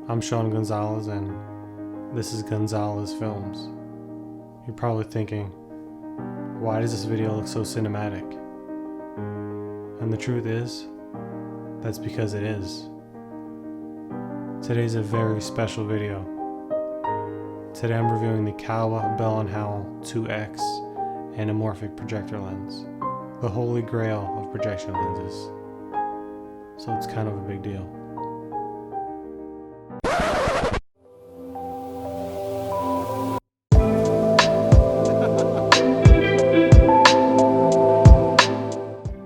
I'm Sean Gonzalez and this is Gonzalez Films. You're probably thinking, why does this video look so cinematic? And the truth is, that's because it is. Today's a very special video. Today I'm reviewing the Kowa Bell & Howell 2X anamorphic projector lens, the holy grail of projection lenses. So it's kind of a big deal.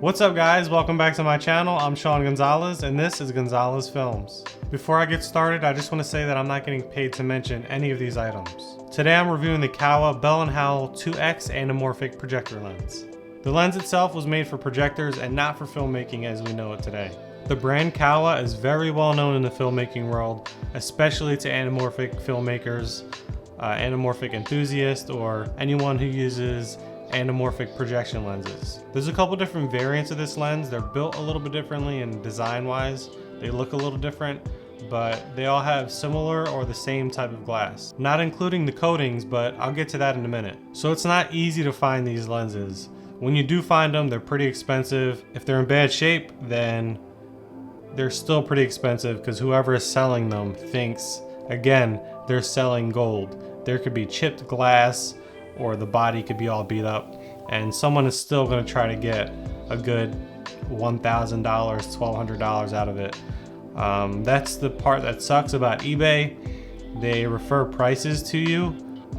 What's up guys, welcome back to my channel. I'm Sean Gonzalez and this is Gonzalez Films. Before I get started, I just want to say that I'm not getting paid to mention any of these items. Today I'm reviewing the Kowa Bell & Howell 2X anamorphic projector lens. The lens itself was made for projectors and not for filmmaking as we know it today. The brand Kowa is very well known in the filmmaking world, especially to anamorphic filmmakers, anamorphic enthusiasts, or anyone who uses anamorphic projection lenses. There's a couple different variants of this lens. They're built a little bit differently and design-wise. They look a little different, but they all have similar or the same type of glass. Not including the coatings, but I'll get to that in a minute. So it's not easy to find these lenses. When you do find them, they're pretty expensive. If they're in bad shape, then they're still pretty expensive because whoever is selling them thinks, again, they're selling gold. There could be chipped glass, or the body could be all beat up, and someone is still going to try to get a good $1,000, $1,200 out of it. That's the part that sucks about eBay. They refer prices to you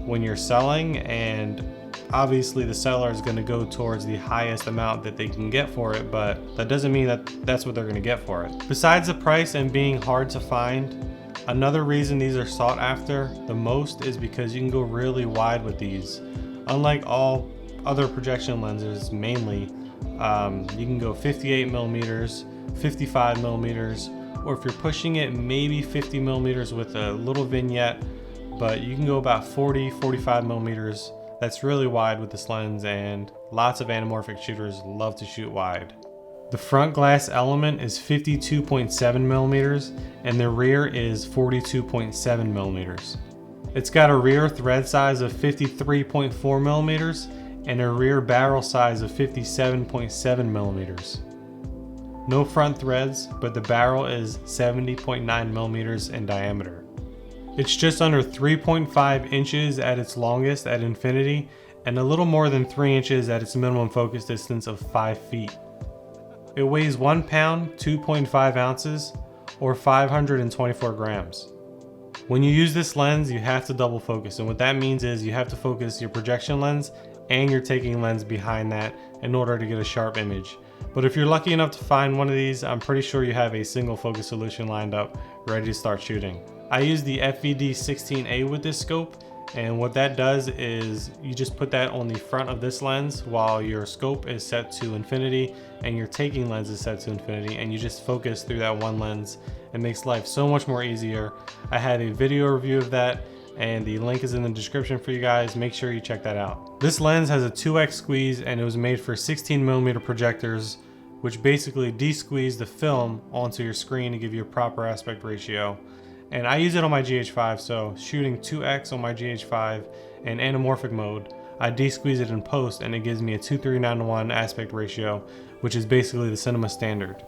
when you're selling, and obviously the seller is going to go towards the highest amount that they can get for it, but that doesn't mean that that's what they're going to get for it. Besides the price and being hard to find, another reason these are sought after the most is because you can go really wide with these. Unlike all other projection lenses, mainly, you can go 58 millimeters, 55 millimeters, or if you're pushing it, maybe 50 millimeters with a little vignette, but you can go about 40, 45 millimeters. That's really wide with this lens, and lots of anamorphic shooters love to shoot wide. The front glass element is 52.7 millimeters and the rear is 42.7 millimeters. It's got a rear thread size of 53.4 millimeters and a rear barrel size of 57.7 millimeters. No front threads, but the barrel is 70.9 millimeters in diameter. It's just under 3.5 inches at its longest at infinity and a little more than 3 inches at its minimum focus distance of 5 feet. It weighs 1 pound, 2.5 ounces, or 524 grams. When you use this lens, you have to double focus, and what that means is you have to focus your projection lens and your taking lens behind that in order to get a sharp image. But if you're lucky enough to find one of these, I'm pretty sure you have a single focus solution lined up, ready to start shooting. I use the FVD-16A with this scope, and what that does is you just put that on the front of this lens while your scope is set to infinity and your taking lens is set to infinity, and you just focus through that one lens. It makes life so much more easier. I have a video review of that and the link is in the description for you guys. Make sure you check that out. This lens has a 2x squeeze and it was made for 16 millimeter projectors, which basically de-squeeze the film onto your screen to give you a proper aspect ratio. And I use it on my GH5, so shooting 2x on my GH5 in anamorphic mode, I de-squeeze it in post and it gives me a 2:3:1 aspect ratio, which is basically the cinema standard.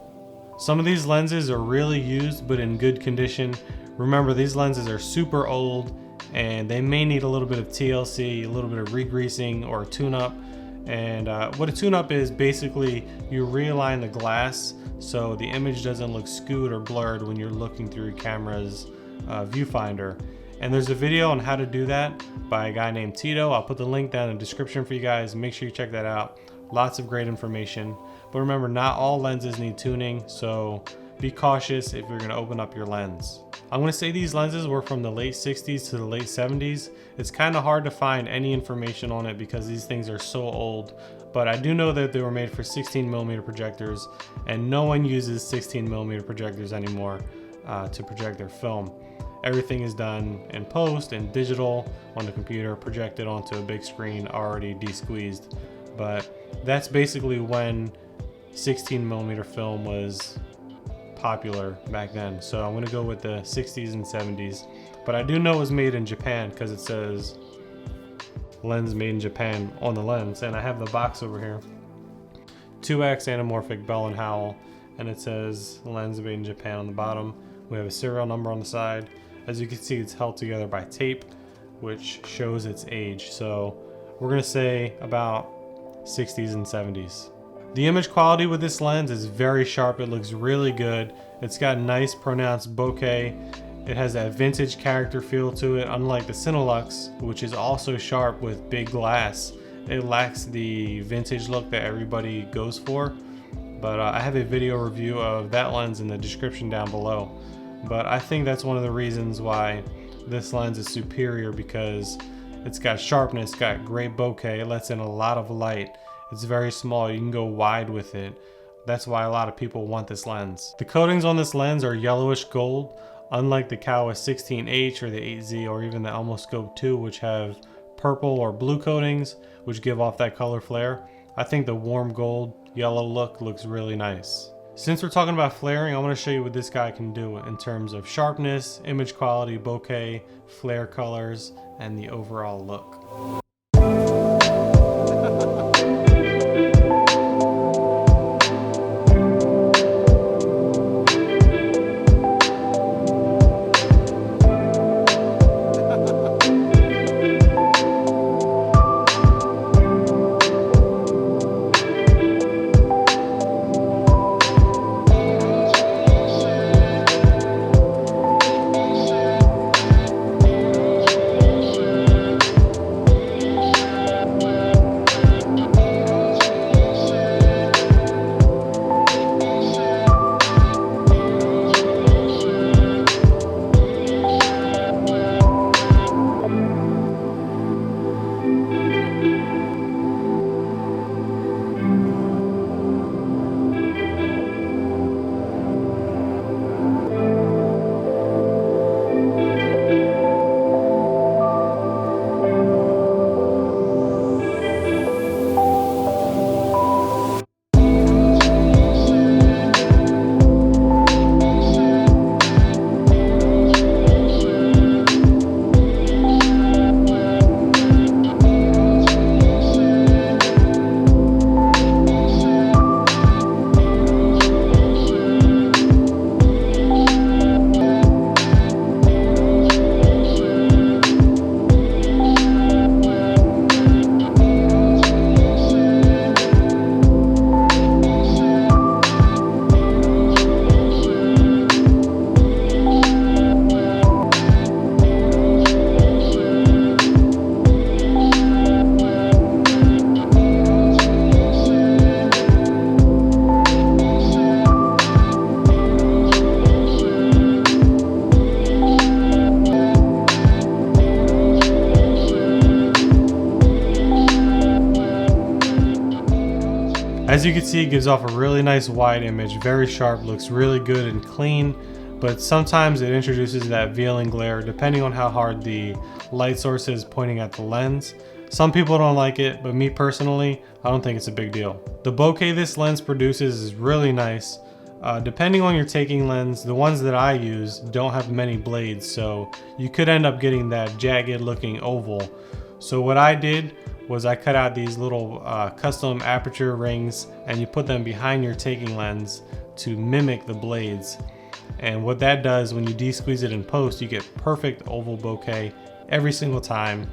Some of these lenses are really used but in good condition. Remember, these lenses are super old and they may need a little bit of TLC, a little bit of re-greasing or a tune-up. And what a tune-up is, basically you realign the glass so the image doesn't look skewed or blurred when you're looking through your camera's viewfinder. And there's a video on how to do that by a guy named Tito. I'll put the link down in the description for you guys. Make sure you check that out. Lots of great information. But remember, not all lenses need tuning, so be cautious if you're going to open up your lens. I'm going to say these lenses were from the late 60s to the late 70s. It's kind of hard to find any information on it because these things are so old, but I do know that they were made for 16 millimeter projectors, and no one uses 16 millimeter projectors anymore to project their film. Everything is done in post and digital on the computer, projected onto a big screen already de-squeezed. But that's basically when 16 millimeter film was popular back then. So I'm gonna go with the 60s and 70s. But I do know it was made in Japan because it says lens made in Japan on the lens. And I have the box over here. 2X anamorphic Bell & Howell, and it says lens made in Japan on the bottom. We have a serial number on the side. As you can see, it's held together by tape, which shows its age. So we're gonna say about 60s and 70s. The image quality with this lens is very sharp. It looks really good. It's got nice pronounced bokeh. It has that vintage character feel to it, unlike the Cinelux, which is also sharp with big glass. It lacks the vintage look that everybody goes for. But I have a video review of that lens in the description down below. But I think that's one of the reasons why this lens is superior, because it's got sharpness, got great bokeh, it lets in a lot of light. It's very small, you can go wide with it. That's why a lot of people want this lens. The coatings on this lens are yellowish gold, unlike the Kowa 16H or the 8Z or even the Elmoscope 2, which have purple or blue coatings, which give off that color flare. I think the warm gold yellow look looks really nice. Since we're talking about flaring, I want to show you what this guy can do in terms of sharpness, image quality, bokeh, flare colors, and the overall look. As you can see, it gives off a really nice wide image, very sharp, looks really good and clean, but sometimes it introduces that veiling glare depending on how hard the light source is pointing at the lens. Some people don't like it, but me personally, I don't think it's a big deal. The bokeh this lens produces is really nice. Depending on your taking lens, the ones that I use don't have many blades, so you could end up getting that jagged looking oval. So what I did was I cut out these little custom aperture rings, and you put them behind your taking lens to mimic the blades. And what that does, when you de-squeeze it in post, you get perfect oval bokeh every single time.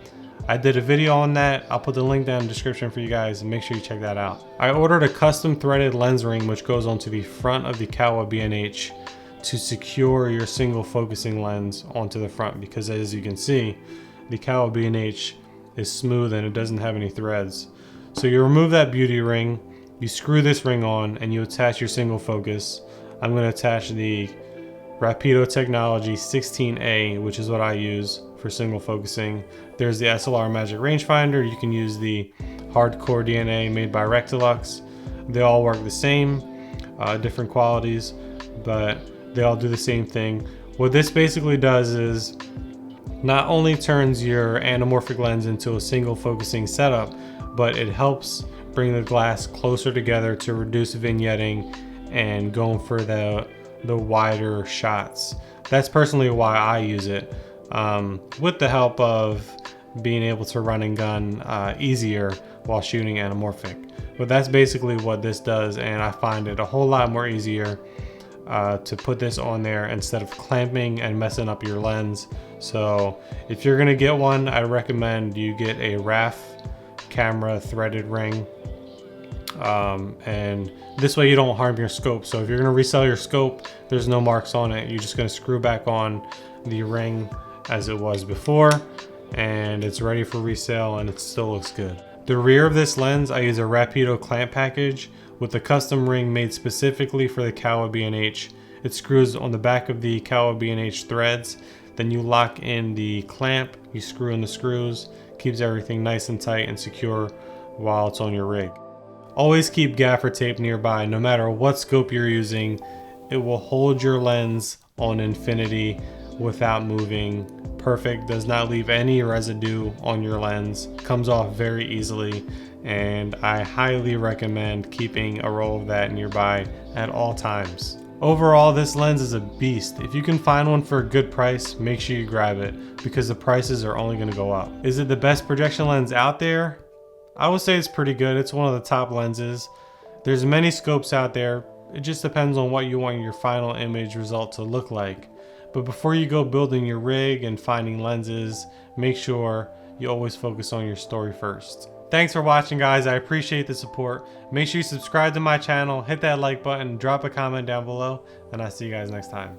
I did a video on that. I'll put the link down in the description for you guys, and make sure you check that out. I ordered a custom threaded lens ring which goes onto the front of the Kowa B&H to secure your single focusing lens onto the front, because as you can see, the Kowa B&H is smooth and it doesn't have any threads. So you remove that beauty ring, you screw this ring on, and you attach your single focus. I'm going to attach the Rapido Technology 16A, which is what I use for single focusing. There's the SLR Magic Rangefinder. You can use the Hardcore DNA made by Rectilux. They all work the same, different qualities, but they all do the same thing. What this basically does is not only turns your anamorphic lens into a single focusing setup, but it helps bring the glass closer together to reduce vignetting and going for the the wider shots. That's personally why I use it, with the help of being able to run and gun easier while shooting anamorphic. But that's basically what this does, and I find it a whole lot more easier to put this on there instead of clamping and messing up your lens. So if you're gonna get one, I recommend you get a RAF camera threaded ring, and this way you don't harm your scope. So if you're gonna resell your scope, there's no marks on it. You're just gonna screw back on the ring as it was before, and it's ready for resale, and it still looks good. The rear of this lens, I use a Rapido clamp package with a custom ring made specifically for the Kowa B&H. It screws on the back of the Kowa B&H threads, then you lock in the clamp, you screw in the screws, keeps everything nice and tight and secure while it's on your rig. Always keep gaffer tape nearby. No matter what scope you're using, it will hold your lens on infinity without moving. Perfect, does not leave any residue on your lens, comes off very easily, and I highly recommend keeping a roll of that nearby at all times. Overall, this lens is a beast. If you can find one for a good price, make sure you grab it, because the prices are only going to go up. Is it the best projection lens out there? I would say it's pretty good. It's one of the top lenses. There's many scopes out there. It just depends on what you want your final image result to look like. But before you go building your rig and finding lenses, make sure you always focus on your story first. Thanks for watching, guys. I appreciate the support. Make sure you subscribe to my channel, hit that like button, drop a comment down below, and I'll see you guys next time.